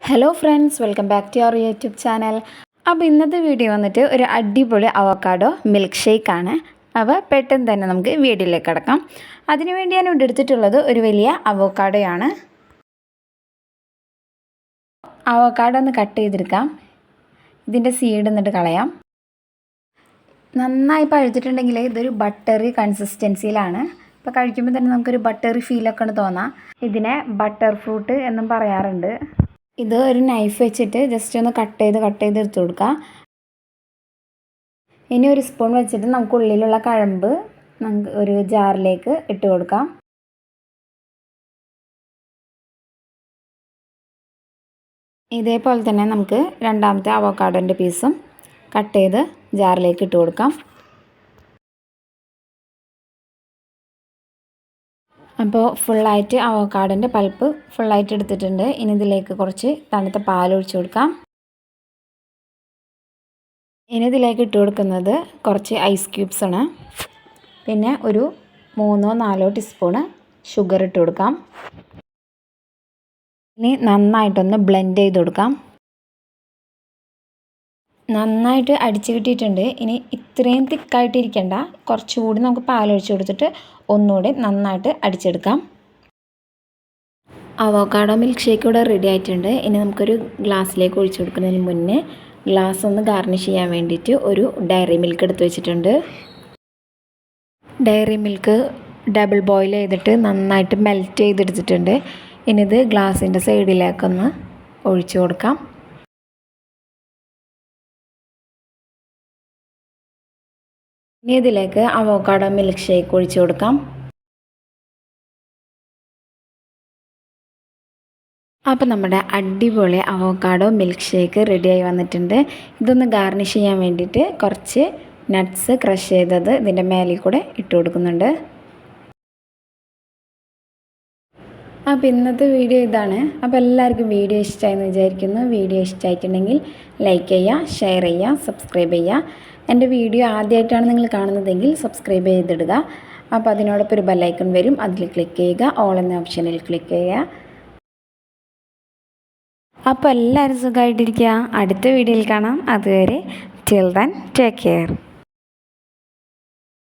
Hello friends, welcome back to our YouTube channel. അപ്പോൾ ഇന്നത്തെ video വന്നിട്ട് ഒരു അടിപൊളി അവോക്കാഡോ മിൽക്ക് ഷേക്ക് ആണ്. അപ്പോൾ പെട്ടെന്ന് തന്നെ നമുക്ക് വീഡിയോയിലേക്ക് കടക്കാം. അതിനുവേണ്ടി ഞാൻ ഇവിടെ എടുത്തിട്ടുള്ളത് ഒരു വലിയ അവോക്കാഡോയാണ്. അവോക്കാഡോ ഒന്ന് കട്ട് ചെയ്തെടുക്കാം. ഇതിൻ്റെ സീഡ് എന്നിട്ട് കളയാം. നന്നായി പഴുത്തിട്ടുണ്ടെങ്കിൽ ഇതൊരു ബട്ടറി കൺസിസ്റ്റൻസിയിലാണ്. ഇപ്പോൾ കഴിക്കുമ്പോൾ തന്നെ നമുക്കൊരു ബട്ടറി ഫീലൊക്കെ ആണ് തോന്നാം. ഇതിനെ ബട്ടർ ഫ്രൂട്ട് എന്നും പറയാറുണ്ട്. ഇത് ഒരു നൈഫ് വെച്ചിട്ട് ജസ്റ്റ് ഒന്ന് കട്ട് ചെയ്ത് എടുത്ത് കൊടുക്കുക. ഇനി ഒരു സ്പൂൺ വെച്ചിട്ട് നമുക്ക് ഉള്ളിലുള്ള കഴമ്പ് നമുക്ക് ഒരു ജാറിലേക്ക് ഇട്ട് കൊടുക്കാം. ഇതേപോലെ തന്നെ നമുക്ക് രണ്ടാമത്തെ അവോക്കാഡോൻ്റെ പീസും കട്ട് ചെയ്ത് ജാറിലേക്ക് ഇട്ട് കൊടുക്കാം. അപ്പോൾ ഫുള്ളായിട്ട് അവോക്കാഡോൻ്റെ പൾപ്പ് ഫുള്ളായിട്ട് എടുത്തിട്ടുണ്ട്. ഇനി ഇതിലേക്ക് കുറച്ച് തണുത്ത പാൽ ഒഴിച്ച് കൊടുക്കാം. ഇനി ഇതിലേക്ക് ഇട്ട് കൊടുക്കുന്നത് കുറച്ച് ഐസ് ക്യൂബ്സ് ആണ്. പിന്നെ ഒരു 3-4 ടീസ്പൂണ് ഷുഗർ ഇട്ട് കൊടുക്കാം. ഇനി നന്നായിട്ടൊന്ന് ബ്ലെൻഡ് ചെയ്ത് കൊടുക്കാം. നന്നായിട്ട് അടിച്ച് കിട്ടിയിട്ടുണ്ട്. ഇനി ഇത്രയും തിക്കായിട്ടിരിക്കേണ്ട, കുറച്ചുകൂടി നമുക്ക് പാലൊഴിച്ച് കൊടുത്തിട്ട് ഒന്നുകൂടി നന്നായിട്ട് അടിച്ചെടുക്കാം. അവോക്കാഡോ മിൽക്ക് ഷേക്ക് ഇവിടെ റെഡി ആയിട്ടുണ്ട്. ഇനി നമുക്കൊരു ഗ്ലാസ്സിലേക്ക് ഒഴിച്ച് കൊടുക്കുന്നതിന് മുന്നേ ഗ്ലാസ് ഒന്ന് ഗാർണിഷ് ചെയ്യാൻ വേണ്ടിയിട്ട് ഒരു ഡയറി മിൽക്ക് എടുത്ത് വെച്ചിട്ടുണ്ട്. ഡയറി മിൽക്ക് ഡബിൾ ബോയിൽ ചെയ്തിട്ട് നന്നായിട്ട് മെൽറ്റ് ചെയ്തെടുത്തിട്ടുണ്ട്. ഇനി ഇത് ഗ്ലാസിൻ്റെ സൈഡിലേക്കൊന്ന് ഒഴിച്ച് കൊടുക്കാം. ഇനി ഇതിലേക്ക് അവോക്കാഡോ മിൽക്ക് ഷേക്ക് ഒഴിച്ച് കൊടുക്കാം. അപ്പോൾ നമ്മുടെ അടിപൊളി അവോക്കാഡോ മിൽക്ക് ഷേക്ക് റെഡിയായി വന്നിട്ടുണ്ട്. ഇതൊന്ന് ഗാർണിഷ് ചെയ്യാൻ വേണ്ടിയിട്ട് കുറച്ച് നട്ട്സ് ക്രഷ് ചെയ്തത് ഇതിൻ്റെ മേലിൽ കൂടെ ഇട്ട് കൊടുക്കുന്നുണ്ട്. അപ്പോൾ ഇന്നത്തെ വീഡിയോ ഇതാണ്. അപ്പോൾ എല്ലാവർക്കും വീഡിയോ ഇഷ്ടമായെന്ന് വിചാരിക്കുന്നു. വീഡിയോ ഇഷ്ടമായിട്ടുണ്ടെങ്കിൽ ലൈക്ക് ചെയ്യുക, ഷെയർ ചെയ്യുക, സബ്സ്ക്രൈബ് ചെയ്യുക. എൻ്റെ വീഡിയോ ആദ്യമായിട്ടാണ് നിങ്ങൾ കാണുന്നതെങ്കിൽ സബ്സ്ക്രൈബ് ചെയ്തിടുക. അപ്പോൾ അതിനോടൊപ്പം ഒരു ബെല്ലൈക്കൺ വരും, അതിൽ ക്ലിക്ക് ചെയ്യുക. ഓൾ എന്ന ഓപ്ഷനിൽ ക്ലിക്ക് ചെയ്യുക. അപ്പോൾ എല്ലാവരും സുഖമായിട്ടിരിക്കുക. അടുത്ത വീഡിയോയിൽ കാണാം. അതുവരെ ടിൽ ദെൻ ടേക്ക് കെയർ.